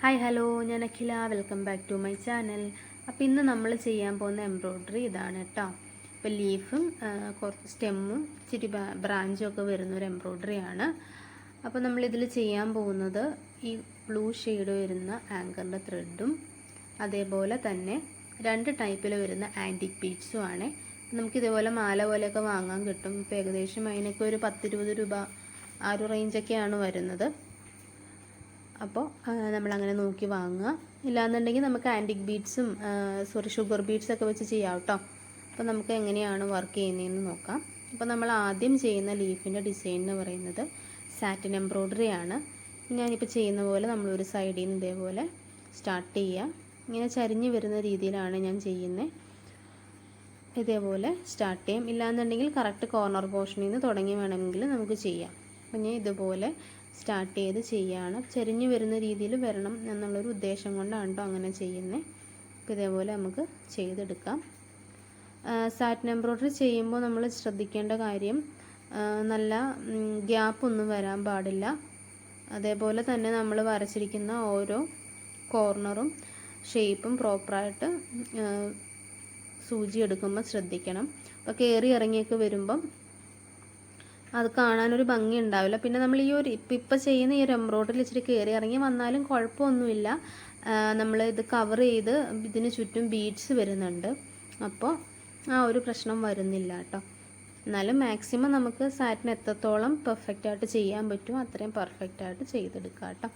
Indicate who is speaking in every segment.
Speaker 1: Hi hello, ഞാൻ Akhila. Welcome back to my channel. അപ്പോൾ ഇന്ന് നമ്മൾ ചെയ്യാൻ പോകുന്ന എംബ്രോയ്ഡറി ഇതാണ് കേട്ടോ. ഇപ്പോൾ ലീഫും കുറച്ച് സ്റ്റെമ്മും ഇച്ചിരി ബ്രാഞ്ചും ഒക്കെ വരുന്നൊരു എംബ്രോയ്ഡറിയാണ്. അപ്പോൾ നമ്മളിതിൽ ചെയ്യാൻ പോകുന്നത് ഈ ബ്ലൂ ഷെയ്ഡ് വരുന്ന ആങ്കറിൻ്റെ ത്രെഡും അതേപോലെ തന്നെ 2 ടൈപ്പിൽ വരുന്ന ആൻറ്റിക് ബീഡ്സും ആണ്. നമുക്കിതേപോലെ മാല പോലെയൊക്കെ വാങ്ങാൻ കിട്ടും. ഇപ്പോൾ ഏകദേശം അതിനൊക്കെ ഒരു 10-20 രൂപ ആ ഒരു റേഞ്ചൊക്കെയാണ് വരുന്നത്. അപ്പോൾ നമ്മളങ്ങനെ നോക്കി വാങ്ങുക. ഇല്ലാന്നുണ്ടെങ്കിൽ നമുക്ക് ആൻറ്റിക് ബീഡ്സും ഷുഗർ ബീഡ്സൊക്കെ വെച്ച് ചെയ്യാം കേട്ടോ. അപ്പോൾ നമുക്ക് എങ്ങനെയാണ് വർക്ക് ചെയ്യുന്നതെന്ന് നോക്കാം. അപ്പോൾ നമ്മൾ ആദ്യം ചെയ്യുന്ന ലീഫിൻ്റെ ഡിസൈൻ എന്ന് പറയുന്നത് സാറ്റിൻ എംബ്രോയ്ഡറി ആണ്. ഞാനിപ്പോൾ ചെയ്യുന്ന പോലെ നമ്മളൊരു സൈഡിൽ നിന്ന് ഇതേപോലെ സ്റ്റാർട്ട് ചെയ്യുക. ഇങ്ങനെ ചരിഞ്ഞ് വരുന്ന രീതിയിലാണ് ഞാൻ ചെയ്യുന്നത്. ഇതേപോലെ സ്റ്റാർട്ട് ചെയ്യാം. ഇല്ലാന്നുണ്ടെങ്കിൽ കറക്റ്റ് കോർണർ പോർഷനിൽ നിന്ന് തുടങ്ങി വേണമെങ്കിൽ നമുക്ക് ചെയ്യാം. അപ്പോൾ ഞാൻ ഇതുപോലെ സ്റ്റാർട്ട് ചെയ്ത് ചെയ്യുകയാണ്. ചെരിഞ്ഞ് വരുന്ന രീതിയിൽ വരണം എന്നുള്ളൊരു ഉദ്ദേശം കൊണ്ടാണ് കേട്ടോ അങ്ങനെ ചെയ്യുന്നത്. അപ്പോൾ ഇതേപോലെ നമുക്ക് ചെയ്തെടുക്കാം. സാറ്റിൻ എംബ്രോയ്ഡറി ചെയ്യുമ്പോൾ നമ്മൾ ശ്രദ്ധിക്കേണ്ട കാര്യം നല്ല ഗ്യാപ്പൊന്നും വരാൻ പാടില്ല. അതേപോലെ തന്നെ നമ്മൾ വരച്ചിരിക്കുന്ന ഓരോ കോർണറും ഷേപ്പും പ്രോപ്പറായിട്ട് സൂചി എടുക്കുമ്പോൾ ശ്രദ്ധിക്കണം. അപ്പോൾ കയറി ഇറങ്ങിയൊക്കെ വരുമ്പം അത് കാണാനൊരു ഭംഗി ഉണ്ടാവില്ല. പിന്നെ നമ്മൾ ഈ ഒരു ഇപ്പം ചെയ്യുന്ന ഈ ഒരു എംബ്രോയ്ഡറിയിൽ ഇച്ചിരി കയറി ഇറങ്ങി വന്നാലും കുഴപ്പമൊന്നുമില്ല. നമ്മൾ ഇത് കവർ ചെയ്ത് ഇതിന് ചുറ്റും ബീഡ്സ് വരുന്നുണ്ട്. അപ്പോൾ ആ ഒരു പ്രശ്നം വരുന്നില്ല കേട്ടോ. എന്നാലും മാക്സിമം നമുക്ക് സാറ്റിന് എത്രത്തോളം പെർഫെക്റ്റായിട്ട് ചെയ്യാൻ പറ്റുമോ അത്രയും പെർഫെക്റ്റായിട്ട് ചെയ്തെടുക്കുക കേട്ടോ.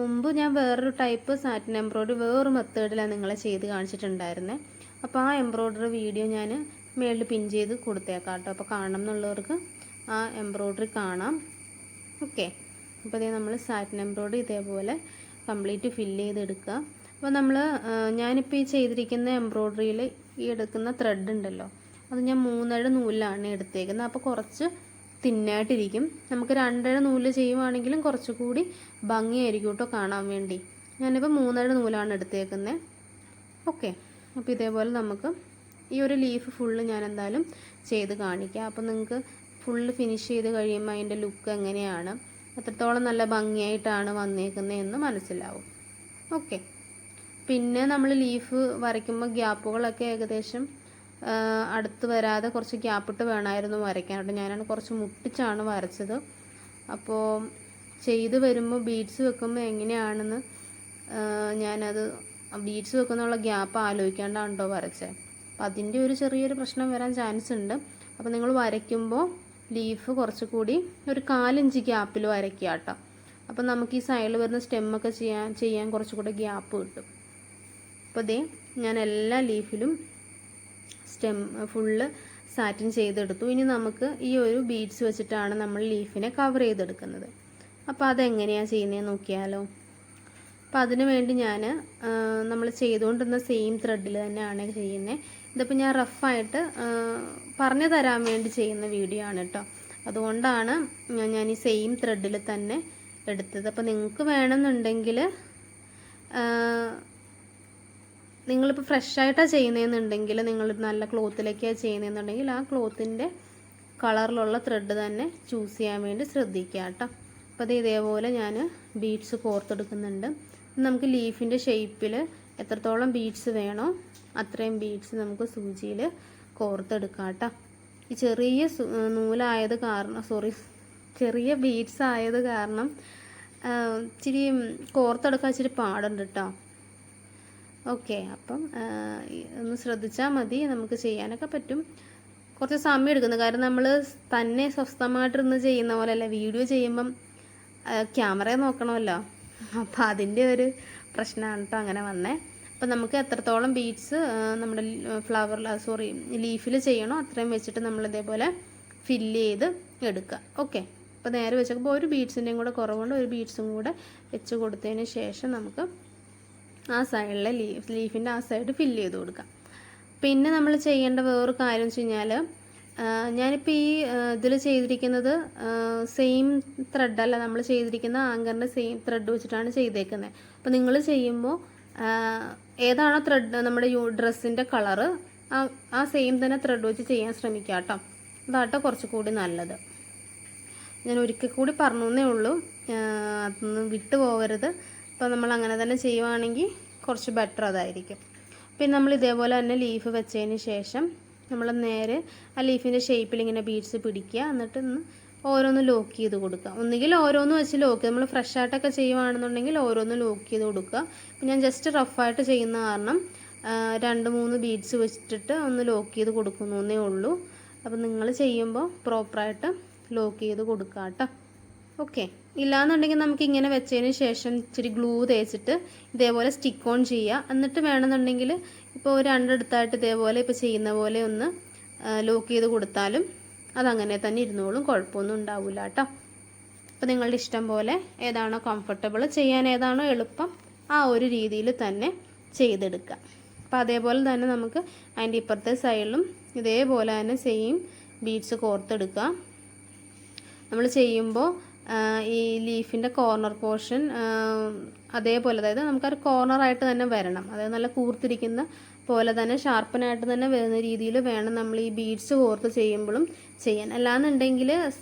Speaker 1: മുമ്പ് ഞാൻ വേറൊരു ടൈപ്പ് സാറ്റിൻ എംബ്രോയ്ഡറി വേറൊരു മെത്തേഡിലാണ് നിങ്ങളെ ചെയ്ത് കാണിച്ചിട്ടുണ്ടായിരുന്നത്. അപ്പോൾ ആ എംബ്രോയ്ഡറി വീഡിയോ ഞാൻ മേളിൽ പിൻ ചെയ്ത് കൊടുത്തേക്കാം കേട്ടോ. അപ്പോൾ കാണണം എന്നുള്ളവർക്ക് ആ എംബ്രോയ്ഡറി കാണാം. ഓക്കെ, അപ്പോൾ ഇതേ നമ്മൾ സാറ്റിൻ എംബ്രോയ്ഡറി ഇതേപോലെ കംപ്ലീറ്റ് ഫില്ല് ചെയ്തെടുക്കുക. അപ്പോൾ നമ്മൾ ഞാനിപ്പോൾ ഈ ചെയ്തിരിക്കുന്ന എംബ്രോയ്ഡറിയിൽ ഈ എടുക്കുന്ന ത്രെഡ് ഉണ്ടല്ലോ, അത് ഞാൻ 3 നൂലിലാണ് എടുത്തേക്കുന്നത്. അപ്പോൾ കുറച്ച് തിന്നായിട്ടിരിക്കും. നമുക്ക് 2 നൂല് ചെയ്യുവാണെങ്കിലും കുറച്ചുകൂടി ഭംഗിയായിരിക്കും കേട്ടോ കാണാൻ വേണ്ടി. ഞാനിപ്പോൾ 3 നൂലാണ് എടുത്തേക്കുന്നത്. ഓക്കെ, അപ്പോൾ ഇതേപോലെ നമുക്ക് ഈ ഒരു ലീഫ് ഫുള്ള് ഞാൻ എന്തായാലും ചെയ്ത് കാണിക്കാം. അപ്പോൾ നിങ്ങൾക്ക് ഫുള്ള് ഫിനിഷ് ചെയ്ത് കഴിയുമ്പോൾ അതിൻ്റെ ലുക്ക് എങ്ങനെയാണ്, എത്രത്തോളം നല്ല ഭംഗിയായിട്ടാണ് വന്നേക്കുന്നതെന്ന് മനസ്സിലാവും. ഓക്കെ, പിന്നെ നമ്മൾ ലീഫ് വരയ്ക്കുമ്പോൾ ഗ്യാപ്പുകളൊക്കെ ഏകദേശം അടുത്ത് വരാതെ കുറച്ച് ഗ്യാപ്പിട്ട് വേണമായിരുന്നു വരയ്ക്കാനായിട്ട്. ഞാനാണ് കുറച്ച് മുട്ടിച്ചാണ് വരച്ചത്. അപ്പോൾ ചെയ്ത് വരുമ്പോൾ ബീഡ്സ് വെക്കുമ്പോൾ എങ്ങനെയാണെന്ന് ഞാനത് ബീഡ്സ് വെക്കുന്നുള്ള ഗ്യാപ്പ് ആലോചിക്കാണ്ടാണ് കേട്ടോ വരച്ചത്. അപ്പോൾ അതിൻ്റെ ഒരു ചെറിയൊരു പ്രശ്നം വരാൻ ചാൻസ് ഉണ്ട്. അപ്പോൾ നിങ്ങൾ വരയ്ക്കുമ്പോൾ ലീഫ് കുറച്ചുകൂടി ഒരു 4 ഇഞ്ച് ഗ്യാപ്പിൽ വരയ്ക്കുക കേട്ടോ. അപ്പോൾ നമുക്ക് ഈ സൈഡിൽ വരുന്ന സ്റ്റെമ്മൊക്കെ ചെയ്യാൻ കുറച്ചുകൂടി ഗ്യാപ്പ് കിട്ടും. അപ്പോൾ ദേ ഞാൻ എല്ലാ ലീഫിലും സ്റ്റെം ഫുള്ള് സാറ്റിൻ ചെയ്തെടുത്തു. ഇനി നമുക്ക് ഈ ഒരു ബീഡ്സ് വെച്ചിട്ടാണ് നമ്മൾ ലീഫിനെ കവർ ചെയ്തെടുക്കുന്നത്. അപ്പോൾ അതെങ്ങനെയാണ് ചെയ്യുന്നതെന്ന് നോക്കിയാലോ. അപ്പോൾ അതിന് വേണ്ടി ഞാൻ നമ്മൾ ചെയ്തുകൊണ്ടിരുന്ന സെയിം ത്രെഡിൽ തന്നെയാണ് ചെയ്യുന്നത്. ഇതിപ്പോൾ ഞാൻ റഫായിട്ട് പറഞ്ഞു തരാൻ വേണ്ടി ചെയ്യുന്ന വീഡിയോ ആണ് കേട്ടോ. അതുകൊണ്ടാണ് ഞാൻ ഈ സെയിം ത്രെഡിൽ തന്നെ എടുത്തത്. അപ്പോൾ നിങ്ങൾക്ക് വേണമെന്നുണ്ടെങ്കിൽ നിങ്ങളിപ്പോൾ ഫ്രഷായിട്ടാണ് ചെയ്യുന്നതെന്നുണ്ടെങ്കിൽ, നിങ്ങൾ നല്ല ക്ലോത്തിലേക്കാണ് ചെയ്യുന്നതെന്നുണ്ടെങ്കിൽ ആ ക്ലോത്തിൻ്റെ കളറിലുള്ള ത്രെഡ് തന്നെ ചൂസ് ചെയ്യാൻ വേണ്ടി ശ്രദ്ധിക്കുക കേട്ടോ. അപ്പോൾ അത് ഇതേപോലെ ഞാൻ ബീഡ്സ് കോർത്തെടുക്കുന്നുണ്ട്. നമുക്ക് ലീഫിൻ്റെ ഷേപ്പിൽ എത്രത്തോളം ബീഡ്സ് വേണോ അത്രയും ബീഡ്സ് നമുക്ക് സൂചിയിൽ കോർത്തെടുക്കാം കേട്ടോ. ഈ ചെറിയ നൂലായത് കാരണം ചെറിയ ബീഡ്സ് ആയത് കാരണം ഇച്ചിരി കോർത്തെടുക്കാൻ ഇച്ചിരി പാടുണ്ട് കേട്ടോ. ഓക്കെ, അപ്പം ഒന്ന് ശ്രദ്ധിച്ചാൽ മതി. നമുക്ക് ചെയ്യാനൊക്കെ പറ്റും. കുറച്ച് സമയം എടുക്കുന്നു. കാരണം നമ്മൾ തന്നെ സ്വസ്ഥമായിട്ടിരുന്ന് ചെയ്യുന്ന പോലെയല്ല, വീഡിയോ ചെയ്യുമ്പം ക്യാമറയെ നോക്കണമല്ലോ. അപ്പോൾ അതിൻ്റെ ഒരു പ്രശ്നമാണ് കേട്ടോ അങ്ങനെ വന്നേ. അപ്പോൾ നമുക്ക് എത്രത്തോളം ബീഡ്സ് നമ്മുടെ ലീഫിൽ ചെയ്യണോ അത്രയും വെച്ചിട്ട് നമ്മൾ ഇതേപോലെ ഫില്ല് ചെയ്ത് എടുക്കുക. ഓക്കെ, അപ്പോൾ നേരെ വെച്ചപ്പോൾ ഒരു ബീഡ്സിൻ്റെയും കൂടെ കുറവുണ്ട്. ഒരു ബീഡ്സും കൂടെ വെച്ച് കൊടുത്തതിന് ശേഷം നമുക്ക് ആ സൈഡിലെ ലീഫിൻ്റെ ആ സൈഡ് ഫില്ല് ചെയ്ത് കൊടുക്കാം. പിന്നെ നമ്മൾ ചെയ്യേണ്ട വേറൊരു കാര്യം വെച്ച് കഴിഞ്ഞാൽ, ഞാനിപ്പോൾ ഈ ഇതിൽ ചെയ്തിരിക്കുന്നത് സെയിം ത്രെഡല്ല, നമ്മൾ ചെയ്തിരിക്കുന്ന ആങ്കറിൻ്റെ സെയിം ത്രെഡ് വെച്ചിട്ടാണ് ചെയ്തേക്കുന്നത്. അപ്പോൾ നിങ്ങൾ ചെയ്യുമ്പോൾ ഏതാണോ ത്രെഡ് നമ്മുടെ ഡ്രസ്സിൻ്റെ കളറ് ആ സെയിം തന്നെ ത്രെഡ് വെച്ച് ചെയ്യാൻ ശ്രമിക്കുക കേട്ടോ. അതാട്ടോ കുറച്ചുകൂടി നല്ലത്. ഞാൻ ഒരിക്കൽ കൂടി പറഞ്ഞേ ഉള്ളൂ, അതൊന്നും വിട്ടു പോകരുത്. അപ്പോൾ നമ്മൾ അങ്ങനെ തന്നെ ചെയ്യുവാണെങ്കിൽ കുറച്ച് ബെറ്റർ അതായിരിക്കും. പിന്നെ നമ്മൾ ഇതേപോലെ തന്നെ ലീഫ് വെച്ചതിന് ശേഷം നമ്മൾ നേരെ ആ ലീഫിൻ്റെ ഷേപ്പിൽ ഇങ്ങനെ ബീഡ്സ് പിടിക്കുക. എന്നിട്ട് ഓരോന്ന് ലോക്ക് ചെയ്ത് കൊടുക്കുക. ഒന്നുകിൽ ഓരോന്ന് വെച്ച് ലോക്ക് നമ്മൾ ഫ്രഷ് ആയിട്ടൊക്കെ ചെയ്യുവാണെന്നുണ്ടെങ്കിൽ ഓരോന്ന് ലോക്ക് ചെയ്ത് കൊടുക്കുക. അപ്പം ഞാൻ ജസ്റ്റ് റഫായിട്ട് ചെയ്യുന്ന കാരണം 2-3 ബീഡ്സ് വെച്ചിട്ട് ഒന്ന് ലോക്ക് ചെയ്ത് കൊടുക്കുന്നേ ഉള്ളൂ. അപ്പം നിങ്ങൾ ചെയ്യുമ്പോൾ പ്രോപ്പറായിട്ട് ലോക്ക് ചെയ്ത് കൊടുക്കുക കേട്ടോ. ഓക്കെ, ഇല്ലാന്നുണ്ടെങ്കിൽ നമുക്ക് ഇങ്ങനെ വെച്ചതിന് ശേഷം ഇച്ചിരി ഗ്ലൂ തേച്ചിട്ട് ഇതേപോലെ സ്റ്റിക്ക് ഓൺ ചെയ്യുക. എന്നിട്ട് വേണമെന്നുണ്ടെങ്കിൽ ഇപ്പോൾ 2 അടുത്തായിട്ട് ഇതേപോലെ ഇപ്പോൾ ചെയ്യുന്ന പോലെ ഒന്ന് ലോക്ക് ചെയ്ത് കൊടുത്താലും അതങ്ങനെ തന്നെ ഇരുന്നോളും, കുഴപ്പമൊന്നും ഉണ്ടാവില്ല കേട്ടോ. അപ്പോൾ നിങ്ങളുടെ ഇഷ്ടം പോലെ ഏതാണോ കംഫർട്ടബിൾ, ചെയ്യാൻ ഏതാണോ എളുപ്പം ആ ഒരു രീതിയിൽ തന്നെ ചെയ്തെടുക്കുക. അപ്പോൾ അതേപോലെ തന്നെ നമുക്ക് അതിൻ്റെ ഇപ്പുറത്തെ സൈഡിലും ഇതേപോലെ തന്നെ സെയിം ബീഡ്സ് കോർത്തെടുക്കുക. നമ്മൾ ചെയ്യുമ്പോൾ ഈ ലീഫിൻ്റെ കോർണർ പോർഷൻ അതേപോലെ, അതായത് നമുക്കൊരു കോർണറായിട്ട് തന്നെ വരണം. അതായത് നല്ല കൂർത്തിരിക്കുന്ന പോലെ തന്നെ ഷാർപ്പനായിട്ട് തന്നെ വരുന്ന രീതിയിൽ വേണം നമ്മൾ ഈ ബീഡ്സ് കോർത്ത് ചെയ്യുമ്പോഴും ചെയ്യാൻ. അല്ലാന്നുണ്ടെങ്കിൽ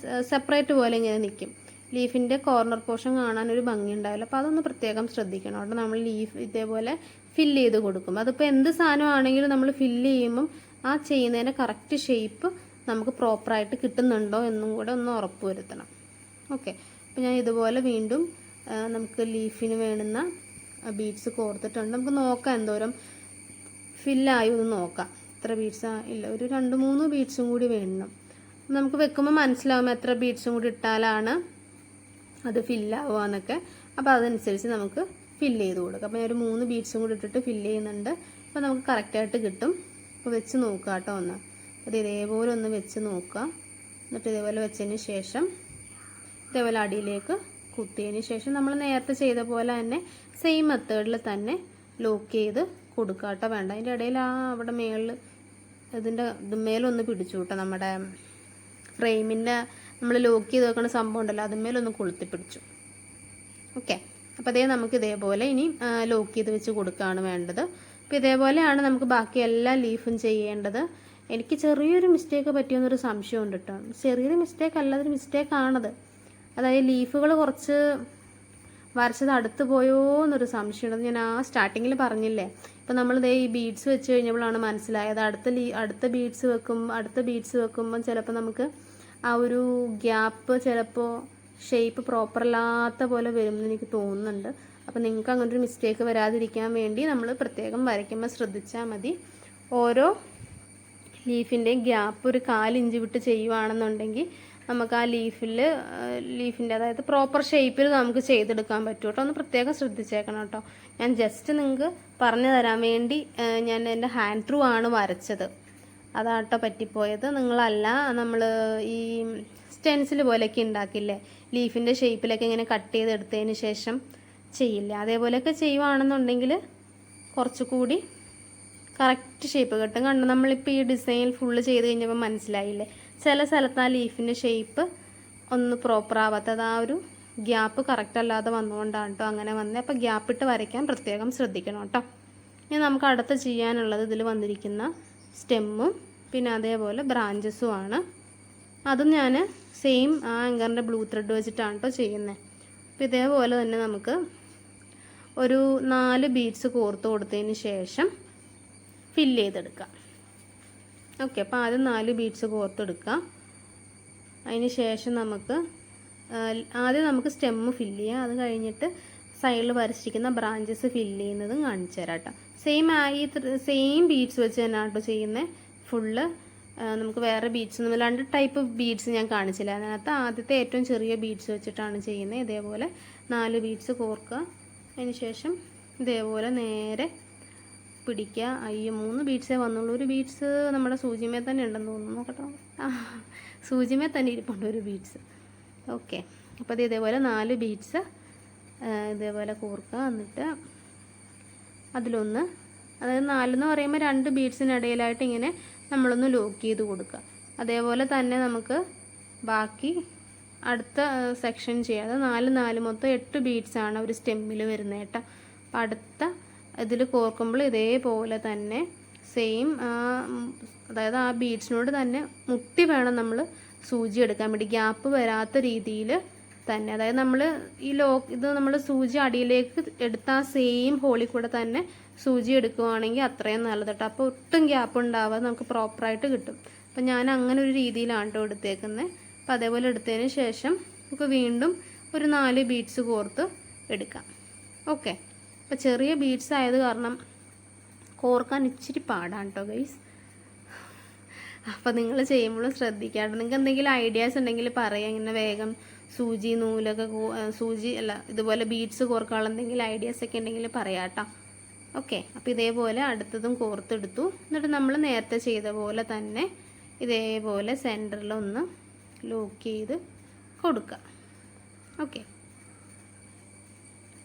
Speaker 1: സെപ്പറേറ്റ് പോലെ ഇങ്ങനെ നിൽക്കും, ലീഫിൻ്റെ കോർണർ പോർഷൻ കാണാൻ ഒരു ഭംഗി ഉണ്ടാവില്ല. അപ്പോൾ അതൊന്ന് പ്രത്യേകം ശ്രദ്ധിക്കണം. അവിടെ നമ്മൾ ലീഫ് ഇതേപോലെ ഫില്ല് ചെയ്ത് കൊടുക്കും. അതിപ്പോൾ എന്ത് സാധനമാണെങ്കിലും നമ്മൾ ഫില്ല് ചെയ്യുമ്പം ആ ചെയ്യുന്നതിൻ്റെ കറക്റ്റ് ഷേപ്പ് നമുക്ക് പ്രോപ്പറായിട്ട് കിട്ടുന്നുണ്ടോ എന്നും കൂടെ ഒന്ന് ഉറപ്പ് വരുത്തണം. ഓക്കെ, അപ്പോൾ ഞാൻ ഇതുപോലെ വീണ്ടും നമുക്ക് ലീഫിന് വേണ്ടുന്ന ബീഡ്സ് കോർത്തിട്ടുണ്ട്. നമുക്ക് നോക്കാം എന്തോരം ഫില്ലായി ഒന്ന് നോക്കാം. എത്ര ബീഡ്സാ ഇല്ല, ഒരു 2-3 ബീഡ്സും കൂടി വേണം. നമുക്ക് വെക്കുമ്പോൾ മനസ്സിലാവും എത്ര ബീഡ്സും കൂടി ഇട്ടാലാണ് അത് ഫില്ലാവുക എന്നൊക്കെ. അപ്പോൾ അതനുസരിച്ച് നമുക്ക് ഫില്ല് ചെയ്ത് കൊടുക്കാം. അപ്പോൾ ഞാൻ ഒരു 3 ബീഡ്സും കൂടി ഇട്ടിട്ട് ഫില്ല് ചെയ്യുന്നുണ്ട്. അപ്പോൾ നമുക്ക് കറക്റ്റായിട്ട് കിട്ടും. അപ്പോൾ വെച്ച് നോക്കുക കേട്ടോ ഒന്ന്. അത് ഇതേപോലെ ഒന്ന് വെച്ച് നോക്കുക. എന്നിട്ട് ഇതേപോലെ വെച്ചതിന് ശേഷം ഇതേപോലെ അടിയിലേക്ക് കുത്തിയതിന് ശേഷം നമ്മൾ നേരത്തെ ചെയ്ത പോലെ തന്നെ സെയിം മെത്തേഡിൽ തന്നെ ലോക്ക് ചെയ്ത് കൊടുക്കുക കേട്ടോ. വേണ്ട അതിൻ്റെ ഇടയിൽ അവിടെ മേളിൽ ഇതിൻ്റെ മേലൊന്ന് പിടിച്ചു കേട്ടോ, നമ്മുടെ ഫ്രെയിമിൻ്റെ നമ്മൾ ലോക്ക് ചെയ്ത് വെക്കുന്ന സംഭവം ഉണ്ടല്ലോ അതുമേലൊന്ന് കൊളുത്തി പിടിച്ചു. ഓക്കെ, അപ്പോൾ അതേ നമുക്ക് ഇതേപോലെ ഇനി ലോക്ക് ചെയ്ത് വെച്ച് കൊടുക്കുകയാണ് വേണ്ടത്. അപ്പോൾ ഇതേപോലെയാണ് നമുക്ക് ബാക്കി എല്ലാ ലീഫും ചെയ്യേണ്ടത്. എനിക്ക് ചെറിയൊരു മിസ്റ്റേക്ക് പറ്റിയെന്നൊരു സംശയമുണ്ട് കേട്ടോ. ചെറിയൊരു മിസ്റ്റേക്ക് അല്ല, അതൊരു മിസ്റ്റേക്കാണത്. അതായത് ലീഫുകൾ കുറച്ച് വരച്ചത് അടുത്ത് പോയോ എന്നൊരു സംശയമുണ്ട്. ഞാൻ ആ സ്റ്റാർട്ടിങ്ങിൽ പറഞ്ഞില്ലേ, ഇപ്പോൾ നമ്മൾ ഈ ബീഡ്സ് വെച്ച് കഴിഞ്ഞപ്പോഴാണ് മനസ്സിലായത്. അടുത്ത ബീഡ്സ് വെക്കുമ്പം ചിലപ്പോൾ നമുക്ക് ആ ഒരു ഗ്യാപ്പ് ചിലപ്പോൾ ഷേപ്പ് പ്രോപ്പറല്ലാത്ത പോലെ വരുമെന്ന് എനിക്ക് തോന്നുന്നുണ്ട്. അപ്പോൾ നിങ്ങൾക്ക് അങ്ങനൊരു മിസ്റ്റേക്ക് വരാതിരിക്കാൻ വേണ്ടി നമ്മൾ പ്രത്യേകം വരയ്ക്കുമ്പോൾ ശ്രദ്ധിച്ചാൽ മതി. ഓരോ ലീഫിൻ്റെയും ഗ്യാപ്പ് ഒരു 1/4 ഇഞ്ച് വിട്ട് ചെയ്യുവാണെന്നുണ്ടെങ്കിൽ നമുക്ക് ആ ലീഫിൻ്റെ അതായത് പ്രോപ്പർ ഷേപ്പിൽ നമുക്ക് ചെയ്തെടുക്കാൻ പറ്റും കേട്ടോ. ഒന്ന് പ്രത്യേകം ശ്രദ്ധിച്ചേക്കണം കേട്ടോ. ഞാൻ ജസ്റ്റ് നിങ്ങൾക്ക് പറഞ്ഞു തരാൻ വേണ്ടി ഞാൻ എൻ്റെ ഹാൻഡ് ത്രൂ ആണ് വരച്ചത്, അതാട്ടോ പറ്റിപ്പോയത്. നിങ്ങളല്ല നമ്മൾ ഈ സ്റ്റെൻസിൽ പോലെയൊക്കെ ഉണ്ടാക്കില്ലേ, ലീഫിൻ്റെ ഷേപ്പിലൊക്കെ ഇങ്ങനെ കട്ട് ചെയ്തെടുത്തതിന് ശേഷം ചെയ്യില്ല, അതേപോലെയൊക്കെ ചെയ്യുവാണെന്നുണ്ടെങ്കിൽ കുറച്ചുകൂടി കറക്റ്റ് ഷേപ്പ് കിട്ടും. കണ്ടു, നമ്മളിപ്പോൾ ഈ ഡിസൈൻ ഫുള്ള് ചെയ്ത് കഴിഞ്ഞപ്പോൾ മനസ്സിലായില്ലേ, ചില സ്ഥലത്ത് ആ ലീഫിൻ്റെ ഷേപ്പ് ഒന്ന് പ്രോപ്പർ ആവാത്തത് ആ ഒരു ഗ്യാപ്പ് കറക്റ്റ് അല്ലാതെ വന്നുകൊണ്ടാണ് കേട്ടോ അങ്ങനെ വന്നത്. അപ്പോൾ ഗ്യാപ്പ് ഇട്ട് വരയ്ക്കാൻ പ്രത്യേകം ശ്രദ്ധിക്കണം കേട്ടോ. ഇനി നമുക്ക് അടുത്ത് ചെയ്യാനുള്ളത് ഇതിൽ വന്നിരിക്കുന്ന സ്റ്റെമ്മും പിന്നെ അതേപോലെ ബ്രാഞ്ചസും ആണ്. അതും ഞാൻ സെയിം ആ ആങ്കറിൻ്റെ ബ്ലൂ ത്രെഡ് വെച്ചിട്ടാണ് കേട്ടോ ചെയ്യുന്നത്. അപ്പോൾ ഇതേപോലെ തന്നെ നമുക്ക് ഒരു 4 ബീഡ്സ് കോർത്ത് കൊടുത്തതിന് ശേഷം ഫില്ല് ചെയ്തെടുക്കാം. ഓക്കെ, അപ്പോൾ ആദ്യം 4 ബീഡ്സ് കോർത്തെടുക്കുക. അതിന് ശേഷം നമുക്ക് സ്റ്റെമ്മ് ഫില്ല് ചെയ്യാം. അത് കഴിഞ്ഞിട്ട് സൈഡിൽ വരച്ചിരിക്കുന്ന ബ്രാഞ്ചസ് ഫില്ല് ചെയ്യുന്നതും കാണിച്ചു തരാം കേട്ടോ. സെയിം ബീഡ്സ് വെച്ച് തന്നെ കേട്ടോ ചെയ്യുന്നത് ഫുള്ള്. നമുക്ക് വേറെ ബീഡ്സ് ഒന്നും 2 ടൈപ്പ് ബീഡ്സ് ഞാൻ കാണിച്ചില്ല. അതിനകത്ത് ആദ്യത്തെ ഏറ്റവും ചെറിയ ബീഡ്സ് വെച്ചിട്ടാണ് ചെയ്യുന്നത്. ഇതേപോലെ 4 ബീഡ്സ് കോർക്കുക. അതിന് ശേഷം ഇതേപോലെ നേരെ പിടിക്കുക. 3 ബീഡ്സേ വന്നുള്ളൂ. ഒരു ബീഡ്സ് നമ്മുടെ സൂചിമേ തന്നെ ഉണ്ടെന്ന് തോന്നുന്നു കേട്ടോ. സൂചിമേ തന്നെ ഇരിപ്പുണ്ട് ഒരു ബീഡ്സ്. ഓക്കെ, അപ്പോൾ അത് ഇതേപോലെ 4 ബീഡ്സ് ഇതേപോലെ കോർക്കുക. എന്നിട്ട് അതിലൊന്ന്, അതായത് 4 എന്ന് പറയുമ്പോൾ 2 ബീഡ്സിനിടയിലായിട്ട് ഇങ്ങനെ നമ്മളൊന്ന് ലോക്ക് ചെയ്ത് കൊടുക്കുക. അതേപോലെ തന്നെ നമുക്ക് ബാക്കി അടുത്ത സെക്ഷൻ ചെയ്യാം. അത് 4 മൊത്തം 8 ബീഡ്സാണ് ഒരു സ്റ്റെമ്മിൽ വരുന്നത് കേട്ടോ. അപ്പോൾ അടുത്ത ഇതിൽ കോർക്കുമ്പോൾ ഇതേപോലെ തന്നെ സെയിം അതായത് ആ ബീഡ്സിനോട് തന്നെ മുട്ടി വേണം നമ്മൾ സൂചി എടുക്കാൻ വേണ്ടി. ഗ്യാപ്പ് വരാത്ത രീതിയിൽ തന്നെ, അതായത് നമ്മൾ ഇത് നമ്മൾ സൂചി അടിയിലേക്ക് എടുത്ത ആ സെയിം ഹോളിൽ കൂടെ തന്നെ സൂചി എടുക്കുവാണെങ്കിൽ അത്രയും നല്ലത് കേട്ടോ. അപ്പോൾ ഒട്ടും ഗ്യാപ്പ് ഉണ്ടാവാതെ നമുക്ക് പ്രോപ്പറായിട്ട് കിട്ടും. അപ്പം ഞാൻ അങ്ങനെ ഒരു രീതിയിലാണ് കേട്ടോ എടുത്തേക്കുന്നത്. അപ്പം അതേപോലെ എടുത്തതിന് ശേഷം നമുക്ക് വീണ്ടും ഒരു 4 ബീഡ്സ് കോർത്ത് എടുക്കാം. ഓക്കെ, അപ്പോൾ ചെറിയ ബീഡ്സ് ആയത് കാരണം കോർക്കാൻ ഇച്ചിരി പാടാണ് കേട്ടോ ഗൈസ്. അപ്പോൾ നിങ്ങൾ ചെയ്യുമ്പോഴും ശ്രദ്ധിക്കാണ്ട്. നിങ്ങൾക്ക് എന്തെങ്കിലും ഐഡിയാസ് ഉണ്ടെങ്കിൽ പറയാം, ഇങ്ങനെ വേഗം സൂചി നൂലൊക്കെ ഇതുപോലെ ബീഡ്സ് കോർക്കാനുള്ള എന്തെങ്കിലും ഐഡിയാസൊക്കെ ഉണ്ടെങ്കിൽ പറയാം കേട്ടോ. ഓക്കെ, അപ്പോൾ ഇതേപോലെ അടുത്തതും കോർത്തെടുത്തു. എന്നിട്ട് നമ്മൾ നേരത്തെ ചെയ്ത പോലെ തന്നെ ഇതേപോലെ സെൻറ്ററിലൊന്ന് ലോക്ക് ചെയ്ത് കൊടുക്കുക. ഓക്കെ,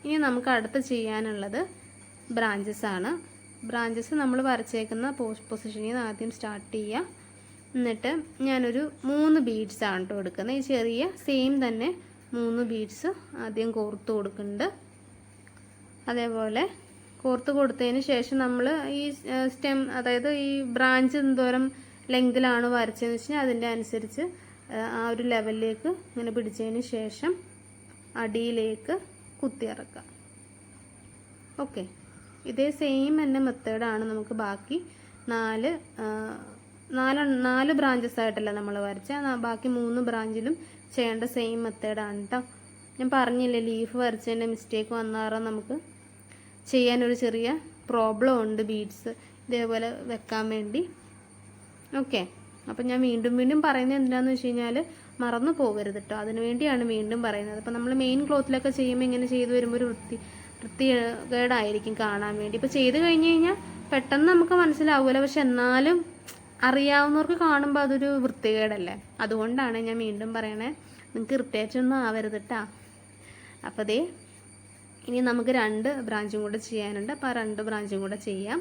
Speaker 1: ഇനി നമുക്ക് അടുത്ത് ചെയ്യാനുള്ളത് ബ്രാഞ്ചസ് ആണ്. ബ്രാഞ്ചസ് നമ്മൾ വരച്ചേക്കുന്ന പൊസിഷനിൽ നിന്ന് ആദ്യം സ്റ്റാർട്ട് ചെയ്യുക. എന്നിട്ട് ഞാനൊരു 3 ബീഡ്സ് ആണ് കേട്ടോ എടുക്കുന്നത്. ഈ ചെറിയ സെയിം തന്നെ 3 ബീഡ്സ് ആദ്യം കോർത്ത് കൊടുക്കുന്നുണ്ട്. അതേപോലെ കോർത്ത് കൊടുത്തതിന് ശേഷം നമ്മൾ ഈ സ്റ്റെം, അതായത് ഈ ബ്രാഞ്ച് എന്തോരം ലെങ്തിലാണ് വരച്ചതെന്ന് വെച്ച് കഴിഞ്ഞാൽ അതിൻ്റെ അനുസരിച്ച് ആ ഒരു ലെവലിലേക്ക് ഇങ്ങനെ പിടിച്ചതിന് ശേഷം അടിയിലേക്ക് കുത്തിയിറക്കുക. ഓക്കെ, ഇതേ സെയിം തന്നെ മെത്തേഡാണ് നമുക്ക് ബാക്കി 4 ബ്രാഞ്ചസ് ആയിട്ടല്ല നമ്മൾ വരച്ച, ബാക്കി 3 ബ്രാഞ്ചിലും ചെയ്യേണ്ട സെയിം മെത്തേഡാണ് കേട്ടോ. ഞാൻ പറഞ്ഞില്ലേ, ലീഫ് വരച്ചതിൻ്റെ മിസ്റ്റേക്ക് വന്നാറാ നമുക്ക് ചെയ്യാനൊരു ചെറിയ പ്രോബ്ലം ഉണ്ട് ബീഡ്സ് ഇതേപോലെ വെക്കാൻ വേണ്ടി. ഓക്കെ, അപ്പം ഞാൻ വീണ്ടും പറയുന്നത് എന്താണെന്ന് വെച്ച് കഴിഞ്ഞാൽ മറന്നു പോകരുത് കേട്ടോ. അതിന് വേണ്ടിയാണ് വീണ്ടും പറയുന്നത്. അപ്പം നമ്മൾ മെയിൻ ക്ലോത്തിലൊക്കെ ചെയ്യുമ്പോൾ ഇങ്ങനെ ചെയ്ത് വരുമ്പോൾ ഒരു വൃത്തികേടായിരിക്കും കാണാൻ വേണ്ടി. ഇപ്പോൾ ചെയ്ത് കഴിഞ്ഞ് കഴിഞ്ഞാൽ പെട്ടെന്ന് നമുക്ക് മനസ്സിലാവില്ല, പക്ഷെ എന്നാലും അറിയാവുന്നവർക്ക് കാണുമ്പോൾ അതൊരു വൃത്തികേടല്ലേ. അതുകൊണ്ടാണ് ഞാൻ വീണ്ടും പറയണേ, നിങ്ങൾക്ക് ഇറിറ്റേറ്റ് ഒന്നും ആവരുത് കേട്ടോ. അപ്പോൾ ദേ ഇനി നമുക്ക് 2 ബ്രാഞ്ചും കൂടെ ചെയ്യാനുണ്ട്. അപ്പോൾ ആ 2 ബ്രാഞ്ചും കൂടെ ചെയ്യാം.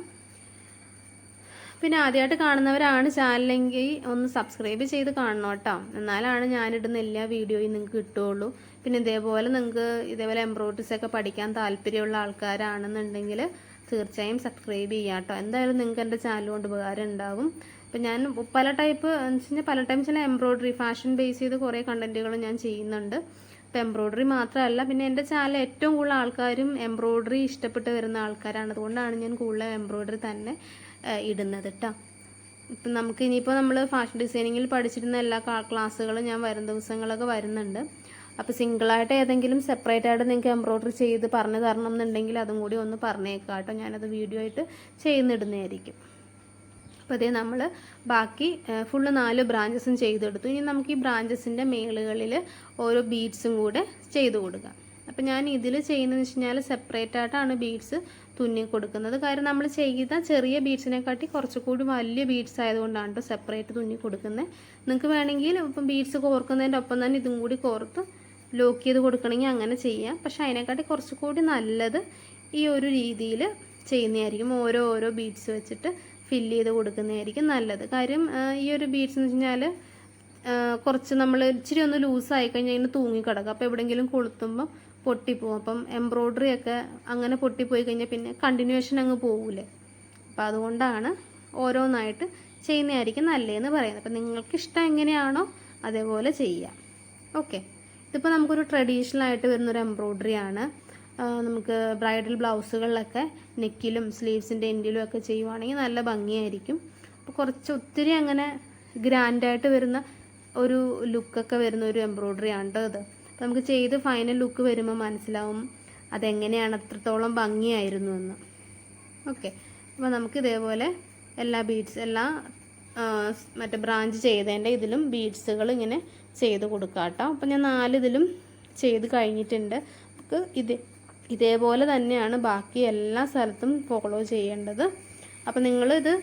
Speaker 1: പിന്നെ ആദ്യമായിട്ട് കാണുന്നവരാണ് ചാനലെങ്കിൽ ഒന്ന് സബ്സ്ക്രൈബ് ചെയ്ത് കാണണം കേട്ടോ. എന്നാലാണ് ഞാനിടുന്ന എല്ലാ വീഡിയോയും നിങ്ങൾക്ക് കിട്ടുകയുള്ളൂ. പിന്നെ ഇതേപോലെ എംബ്രോയിഡറീസൊക്കെ പഠിക്കാൻ താല്പര്യമുള്ള ആൾക്കാരാണെന്നുണ്ടെങ്കിൽ തീർച്ചയായും സബ്സ്ക്രൈബ് ചെയ്യാം കേട്ടോ. എന്തായാലും നിങ്ങൾക്ക് എൻ്റെ ചാനൽ കൊണ്ട് ഉപകാരം ഉണ്ടാവും. അപ്പം ഞാൻ പല ടൈം ചില എംബ്രോയിഡറി ഫാഷൻ ബേസ് ചെയ്ത് കുറേ കണ്ടൻറ്റുകൾ ഞാൻ ചെയ്യുന്നുണ്ട്. ഇപ്പോൾ എംബ്രോയിഡറി മാത്രമല്ല, പിന്നെ എൻ്റെ ചാനൽ ഏറ്റവും കൂടുതൽ ആൾക്കാരും എംബ്രോയിഡറി ഇഷ്ടപ്പെട്ട് വരുന്ന ആൾക്കാരാണ്. അതുകൊണ്ടാണ് ഞാൻ കൂടുതൽ എംബ്രോയിഡറി തന്നെ ഇടുന്നത് കേട്ടോ. ഇപ്പം നമുക്ക് ഇനിയിപ്പോൾ നമ്മൾ ഫാഷൻ ഡിസൈനിങ്ങിൽ പഠിച്ചിരുന്ന എല്ലാ ക്ലാസ്സുകളും ഞാൻ വരും ദിവസങ്ങളൊക്കെ വരുന്നുണ്ട്. അപ്പോൾ സിംഗിളായിട്ട് ഏതെങ്കിലും സെപ്പറേറ്റ് ആയിട്ട് നിങ്ങൾക്ക് എംബ്രോയിഡറി ചെയ്ത് പറഞ്ഞു തരണം എന്നുണ്ടെങ്കിൽ അതും കൂടി ഒന്ന് പറഞ്ഞേക്കാം കേട്ടോ. ഞാനത് വീഡിയോ ആയിട്ട് ചെയ്യുന്നിടുന്നതായിരിക്കും. അപ്പോൾ അതേ നമ്മൾ ബാക്കി ഫുള്ള് 4 ബ്രാഞ്ചസും ചെയ്തെടുത്തു. ഇനി നമുക്ക് ഈ ബ്രാഞ്ചസിൻ്റെ മേളുകളിൽ ഓരോ ബീഡ്സും കൂടെ ചെയ്ത് കൊടുക്കാം. അപ്പോൾ ഞാൻ ഇതിൽ ചെയ്യുന്നതെന്ന് വെച്ച് കഴിഞ്ഞാൽ സെപ്പറേറ്റ് ആയിട്ടാണ് ബീഡ്സ് തുന്നി കൊടുക്കുന്നത്. കാര്യം നമ്മൾ ചെയ്ത ചെറിയ ബീഡ്സിനെക്കാട്ടി കുറച്ചുകൂടി വലിയ ബീഡ്സ് ആയതുകൊണ്ടാണ് കേട്ടോ സെപ്പറേറ്റ് തുന്നി കൊടുക്കുന്നത്. നിങ്ങൾക്ക് വേണമെങ്കിൽ ഇപ്പം ബീഡ്സ് കോർക്കുന്നതിൻ്റെ ഒപ്പം തന്നെ ഇതും കൂടി കോർത്ത് ലോക്ക് ചെയ്ത് കൊടുക്കണമെങ്കിൽ അങ്ങനെ ചെയ്യാം. പക്ഷേ അതിനെക്കാട്ടി കുറച്ചുകൂടി നല്ലത് ഈ ഒരു രീതിയിൽ ചെയ്യുന്നതായിരിക്കും. ഓരോ ബീഡ്സ് വെച്ചിട്ട് ഫില്ല് ചെയ്ത് കൊടുക്കുന്നതായിരിക്കും നല്ലത്. കാര്യം ഈ ഒരു ബീഡ്സ് എന്ന് വെച്ച് കഴിഞ്ഞാൽ കുറച്ച് നമ്മൾ ഇച്ചിരി ഒന്ന് ലൂസായി കഴിഞ്ഞാൽ ഇങ്ങനെ തൂങ്ങിക്കിടക്കും. അപ്പോൾ എവിടെയെങ്കിലും കൊളുത്തുമ്പോൾ പൊട്ടിപ്പോവും. അപ്പം എംബ്രോയ്ഡറി ഒക്കെ അങ്ങനെ പൊട്ടിപ്പോയി കഴിഞ്ഞാൽ പിന്നെ കണ്ടിന്യൂവേഷൻ അങ്ങ് പോകൂലേ. അപ്പോൾ അതുകൊണ്ടാണ് ഓരോന്നായിട്ട് ചെയ്യുന്നതായിരിക്കും നല്ലതെന്ന് പറയുന്നത്. അപ്പം നിങ്ങൾക്ക് ഇഷ്ടം എങ്ങനെയാണോ അതേപോലെ ചെയ്യാം. ഓക്കെ, ഇതിപ്പോൾ നമുക്കൊരു ട്രഡീഷണൽ ആയിട്ട് വരുന്നൊരു എംബ്രോയ്ഡറി ആണ്. നമുക്ക് ബ്രൈഡൽ ബ്ലൗസുകളിലൊക്കെ നെക്കിലും സ്ലീവ്സിൻ്റെ എൻഡിലും ഒക്കെ ചെയ്യുവാണെങ്കിൽ നല്ല ഭംഗിയായിരിക്കും. അപ്പോൾ ഒത്തിരി അങ്ങനെ ഗ്രാൻഡായിട്ട് വരുന്ന ഒരു ലുക്കൊക്കെ വരുന്ന ഒരു എംബ്രോയ്ഡറി ആണ് കേട്ടോ ഇത്. അപ്പോൾ നമുക്ക് ചെയ്ത് ഫൈനൽ ലുക്ക് വരുമ്പോൾ മനസ്സിലാവും അതെങ്ങനെയാണ് അത്രത്തോളം ഭംഗിയായിരുന്നു എന്ന്. ഓക്കെ, അപ്പോൾ നമുക്ക് ഇതേപോലെ എല്ലാ മറ്റേ ബ്രാഞ്ച് ചെയ്തതിൻ്റെ ഇതിലും ബീഡ്സുകൾ ഇങ്ങനെ ചെയ്ത് കൊടുക്കാം കേട്ടോ. അപ്പോൾ ഞാൻ 4 ഇതിലും ചെയ്ത് കഴിഞ്ഞിട്ടുണ്ട്. നമുക്ക് ഇതേപോലെ തന്നെയാണ് ബാക്കി എല്ലാ സ്ഥലത്തും ഫോളോ ചെയ്യേണ്ടത്. അപ്പോൾ നിങ്ങളിത്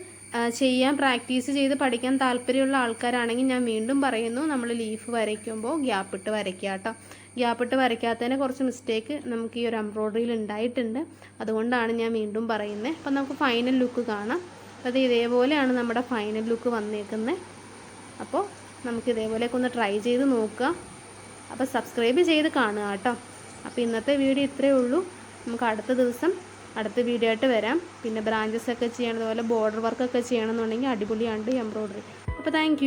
Speaker 1: ചെയ്യാൻ പ്രാക്ടീസ് ചെയ്ത് പഠിക്കാൻ താല്പര്യമുള്ള ആൾക്കാരാണെങ്കിൽ ഞാൻ വീണ്ടും പറയുന്നു, നമ്മൾ ലീഫ് വരയ്ക്കുമ്പോൾ ഗ്യാപ്പിട്ട് വരയ്ക്കുക കേട്ടോ. ഗ്യാപ്പിട്ട് വരയ്ക്കാത്തതിന് കുറച്ച് മിസ്റ്റേക്ക് നമുക്ക് ഈ ഒരു എംബ്രോയ്ഡറിയിൽ ഉണ്ടായിട്ടുണ്ട്. അതുകൊണ്ടാണ് ഞാൻ വീണ്ടും പറയുന്നത്. അപ്പോൾ നമുക്ക് ഫൈനൽ ലുക്ക് കാണാം. അത് ഇതേപോലെയാണ് നമ്മുടെ ഫൈനൽ ലുക്ക് വന്നേക്കുന്നത്. അപ്പോൾ നമുക്ക് ഇതേപോലെയൊക്കെ ഒന്ന് ട്രൈ ചെയ്ത് നോക്കുക. അപ്പോൾ സബ്സ്ക്രൈബ് ചെയ്ത് കാണുക കേട്ടോ. അപ്പോൾ ഇന്നത്തെ വീഡിയോ ഇത്രയേ ഉള്ളൂ. നമുക്ക് അടുത്ത ദിവസം അടുത്ത വീഡിയോ ആയിട്ട് വരാം. പിന്നെ ബ്രാഞ്ചസ് ഒക്കെ ചെയ്യണതുപോലെ ബോർഡർ വർക്കൊക്കെ ചെയ്യണമെന്നുണ്ടെങ്കിൽ അടിപൊളിയാണ് എംബ്രോയ്ഡറി. അപ്പോൾ താങ്ക്